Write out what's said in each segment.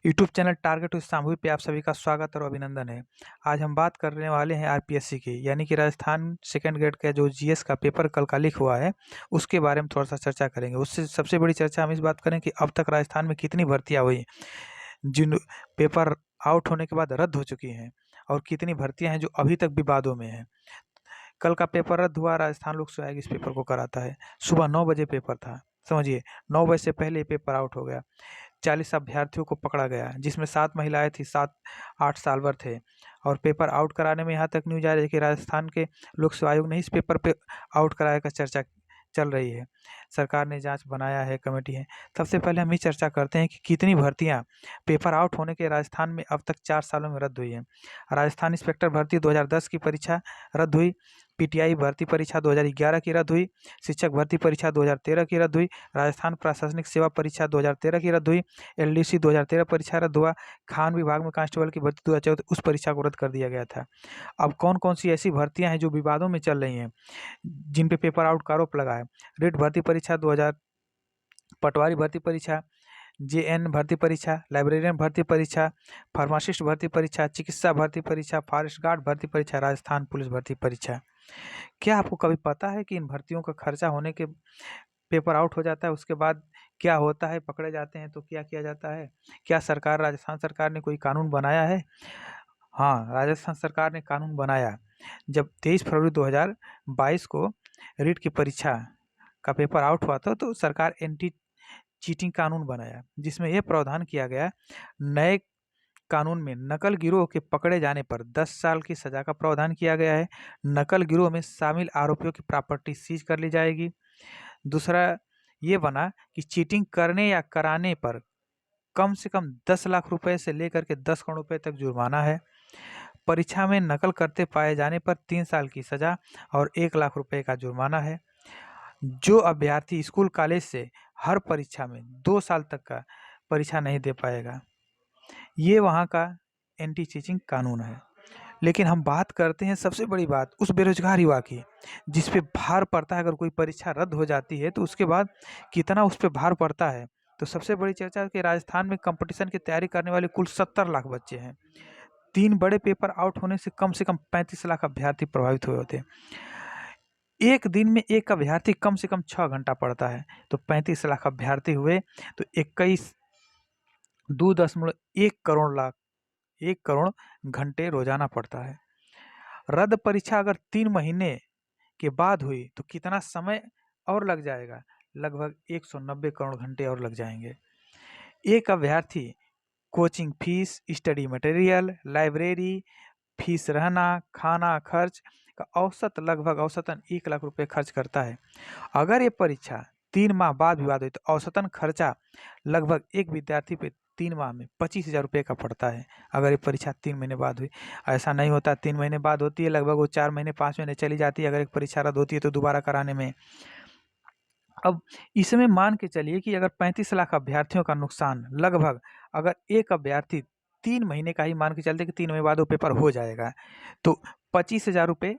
YouTube channel target with सामूहिक पे आप सभी का स्वागत और अभिनंदन है। आज हम बात करने वाले हैं आरपीएससी की, यानी कि राजस्थान सेकंड ग्रेड का जो जीएस का पेपर कल का लीक हुआ है, उसके बारे में थोड़ा सा चर्चा करेंगे। उससे सबसे बड़ी चर्चा हम इस बात करें कि अब तक राजस्थान में कितनी भर्तियां हुई जिन पेपर आउट होने के बाद रद्द हो चुकी हैं, और कितनी भर्तियां हैं जो अभी तक विवादों में हैं। कल का पेपर रद्द हुआ, राजस्थान लोक सेवा आयोग इस पेपर को कराता है। सुबह 9 बजे पेपर था, समझिए 9 बजे से पहले ये पेपर आउट हो गया। 40 अभ्यर्थियों को पकड़ा गया, जिसमें 7 महिलाएं थी, 7-8 साल भर थे। और पेपर आउट कराने में यहाँ तक न्यूज आ रही है कि राजस्थान के लोक सेवा आयोग ने इस पेपर पे आउट कराने का चर्चा चल रही है। सरकार ने जांच बनाया है, कमेटी है। सबसे पहले हम ये चर्चा करते हैं कि कितनी भर्तियां पेपर आउट होने के राजस्थान में अब तक 4 सालों में रद्द हुई है। राजस्थान इंस्पेक्टर भर्ती 2010 की परीक्षा रद्द हुई, पीटीआई भर्ती परीक्षा 2011 की रद्द हुई, शिक्षक भर्ती परीक्षा 2013 की रद्द हुई, राजस्थान प्रशासनिक सेवा परीक्षा 2013 की रद्द हुई, एलडीसी 2013 परीक्षा रद्द हुआ, खान विभाग में कांस्टेबल की भर्ती 2014 उस परीक्षा को रद्द कर दिया गया था। अब कौन कौन सी ऐसी भर्तियां हैं जो विवादों में चल रही हैं, जिन पे पेपर आउट का आरोप लगा है? रेड भर्ती परीक्षा 2000, पटवारी भर्ती परीक्षा, जेएन भर्ती परीक्षा, लाइब्रेरियन भर्ती परीक्षा, फार्मासिस्ट भर्ती परीक्षा, चिकित्सा भर्ती परीक्षा, फॉरेस्ट गार्ड भर्ती परीक्षा, राजस्थान पुलिस भर्ती परीक्षा। क्या आपको कभी पता है कि इन भर्तियों का खर्चा होने के पेपर आउट हो जाता है, उसके बाद क्या होता है? पकड़े जाते हैं तो क्या किया जाता है? क्या राजस्थान सरकार ने कोई कानून बनाया है? हाँ, राजस्थान सरकार ने कानून बनाया। जब 23 फरवरी 2022 को रीट की परीक्षा का पेपर आउट हुआ था, तो सरकार एंटी चीटिंग कानून बनाया, जिसमें यह प्रावधान किया गया, नए कानून में नकल गिरोह के पकड़े जाने पर 10 साल की सजा का प्रावधान किया गया है। नकल गिरोह में शामिल आरोपियों की प्रॉपर्टी सीज कर ली जाएगी। दूसरा ये बना कि चीटिंग करने या कराने पर कम से कम 10 लाख रुपए से लेकर के 10 करोड़ रुपए तक जुर्माना है। परीक्षा में नकल करते पाए जाने पर 3 साल की सजा और 1 लाख रुपए का जुर्माना है। जो अभ्यर्थी स्कूल कॉलेज से हर परीक्षा में 2 साल तक का परीक्षा नहीं दे पाएगा, ये वहाँ का एंटी चीटिंग कानून है। लेकिन हम बात करते हैं सबसे बड़ी बात उस बेरोजगार युवा की, जिस पे भार पड़ता है। अगर कोई परीक्षा रद्द हो जाती है तो उसके बाद कितना उस पे भार पड़ता है। तो सबसे बड़ी चर्चा है कि राजस्थान में कंपटीशन की तैयारी करने वाले कुल 70 लाख बच्चे हैं। 3 बड़े पेपर आउट होने से कम 35 लाख अभ्यर्थी प्रभावित हुए होते हैं। एक दिन में एक अभ्यर्थी कम से कम 6 घंटा पढ़ता है, तो 35 लाख अभ्यर्थी हुए तो 1 करोड़ घंटे रोजाना पढ़ता है। रद्द परीक्षा अगर 3 महीने के बाद हुई तो कितना समय और लग जाएगा? लगभग 190 करोड़ घंटे और लग जाएंगे। एक अभ्यर्थी coaching fees, study material, library fees, रहना, खाना खर्च का औसतन 1 लाख रुपए खर्च करता है। अगर ये परीक्षा 3 माह बाद विवाद हुई तो औसतन खर्चा लगभग एक विद्यार्थी पे 3 माह में 25,000 रुपये का पड़ता है। अगर ये परीक्षा 3 महीने बाद हुई, ऐसा नहीं होता। 3 महीने बाद होती है, लगभग वो 4 महीने 5 महीने चली जाती है। अगर एक परीक्षा रद्द होती है तो दोबारा कराने में। अब इसमें मान के चलिए कि अगर 35 लाख अभ्यर्थियों का नुकसान, लगभग अगर एक अभ्यर्थी 3 महीने का ही मान के चलते कि 3 महीने बाद वो पेपर हो जाएगा, तो 25,000 रुपये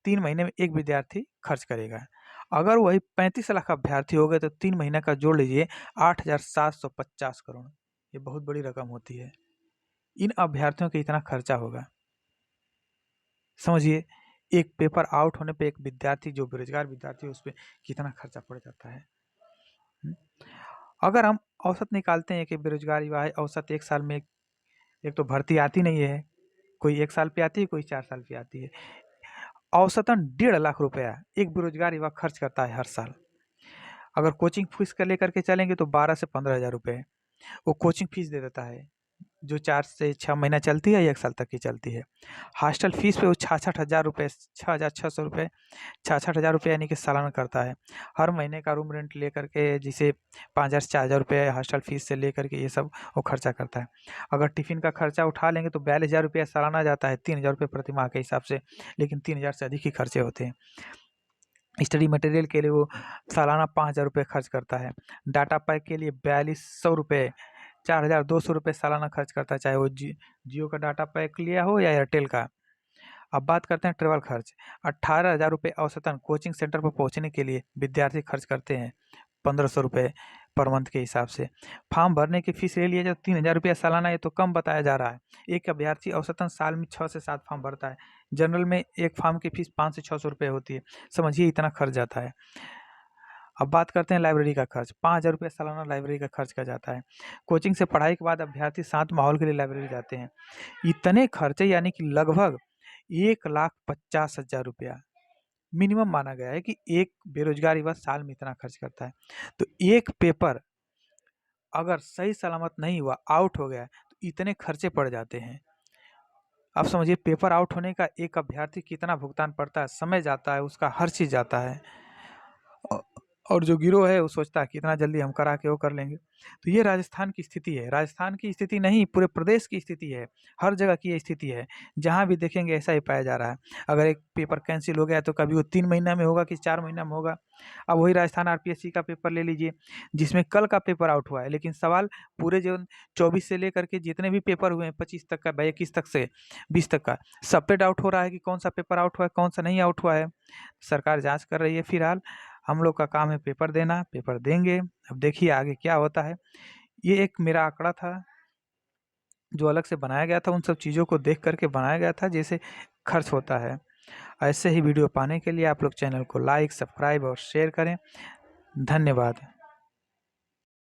3 महीने में एक विद्यार्थी खर्च करेगा। अगर वही 35 लाख अभ्यर्थी हो गए तो 3 महीने का जोड़ लीजिए, 8,750 करोड़। ये बहुत बड़ी रकम होती है। इन अभ्यर्थियों के इतना खर्चा होगा। समझिए, एक पेपर आउट होने पे एक विद्यार्थी, जो बेरोजगार विद्यार्थी है, उस पर कितना खर्चा पड़ जाता है। अगर हम औसत निकालते हैं कि बेरोजगार युवा है, औसत 1 साल में एक तो भर्ती आती नहीं है, कोई 1 साल पे आती है, कोई 4 साल पे आती है। औसतन 1.5 लाख रुपया एक बेरोजगार युवा खर्च करता है हर साल। अगर कोचिंग फीस का लेकर के चलेंगे तो 12 से 15,000 रुपये वो कोचिंग फीस दे देता है, जो 4 से 6 महीना चलती है या 1 साल तक की चलती है। हॉस्टल फीस पे वो 66,000 रुपये, 6,600 रुपये, 66,000 रुपये यानी कि सालाना करता है। हर महीने का रूम रेंट लेकर के, जिसे 5,000 से 4,000 रुपये हॉस्टल फीस से लेकर के ये सब वो खर्चा करता है। अगर टिफ़िन का खर्चा उठा लेंगे तो 42,000 रुपये सालाना जाता है, 3,000 रुपये प्रति माह के हिसाब से, लेकिन 3,000 से अधिक ही खर्चे होते हैं। स्टडी मटेरियल के लिए वो सालाना 5,000 रुपये खर्च करता है। डाटा पैक के लिए 4,200 रुपये, 4,200 रुपये सालाना खर्च करता है, चाहे वो जियो का डाटा पैक लिया हो या एयरटेल का। अब बात करते हैं ट्रेवल खर्च। 18,000 रुपये औसतन कोचिंग सेंटर पर पहुंचने के लिए विद्यार्थी खर्च करते हैं। 1,500 रुपये पर मंथ के हिसाब से। फॉर्म भरने की फ़ीस ले लिया जाए तो 3000 रुपया सालाना, ये तो कम बताया जा रहा है। एक अभ्यर्थी औसतन साल में 6 से 7 फॉर्म भरता है। जनरल में एक फॉर्म की फ़ीस 500 से 600 रुपये होती है। समझिए इतना खर्च जाता है। अब बात करते हैं लाइब्रेरी का खर्च। 5000 रुपये सालाना लाइब्रेरी का खर्च का जाता है। कोचिंग से पढ़ाई के बाद अभ्यर्थी शांत माहौल के लिए लाइब्रेरी जाते हैं। इतने खर्चे यानी कि लगभग 1,50,000 रुपया मिनिमम माना गया है कि एक बेरोजगार युवा साल में इतना खर्च करता है। तो एक पेपर अगर सही सलामत नहीं हुआ, आउट हो गया, तो इतने खर्चे पड़ जाते हैं। आप समझिए पेपर आउट होने का एक अभ्यर्थी कितना भुगतान पड़ता है, समय जाता है, उसका हर चीज़ जाता है। और जो गिरोह है वो सोचता है कितना जल्दी हम करा के वो कर लेंगे। तो ये राजस्थान की स्थिति है। राजस्थान की स्थिति नहीं, पूरे प्रदेश की स्थिति है। हर जगह की ये स्थिति है। जहाँ भी देखेंगे ऐसा ही पाया जा रहा है। अगर एक पेपर कैंसिल हो गया तो कभी वो 3 महीना में होगा कि 4 महीना में होगा। अब वही राजस्थान आरपीएससी का पेपर ले लीजिए, जिसमें कल का पेपर आउट हुआ है, लेकिन सवाल पूरे जो 24 से लेकर के जितने भी पेपर हुए हैं 25 तक का, 21 तक से 20 तक का, सब पे डाउट हो रहा है कि कौन सा पेपर आउट हुआ है, कौन सा नहीं आउट हुआ है। सरकार जाँच कर रही है फिलहाल। हम लोग का काम है पेपर देना, पेपर देंगे। अब देखिए आगे क्या होता है। ये एक मेरा आंकड़ा था जो अलग से बनाया गया था, उन सब चीज़ों को देख कर के बनाया गया था जैसे खर्च होता है। ऐसे ही वीडियो पाने के लिए आप लोग चैनल को लाइक, सब्सक्राइब और शेयर करें। धन्यवाद।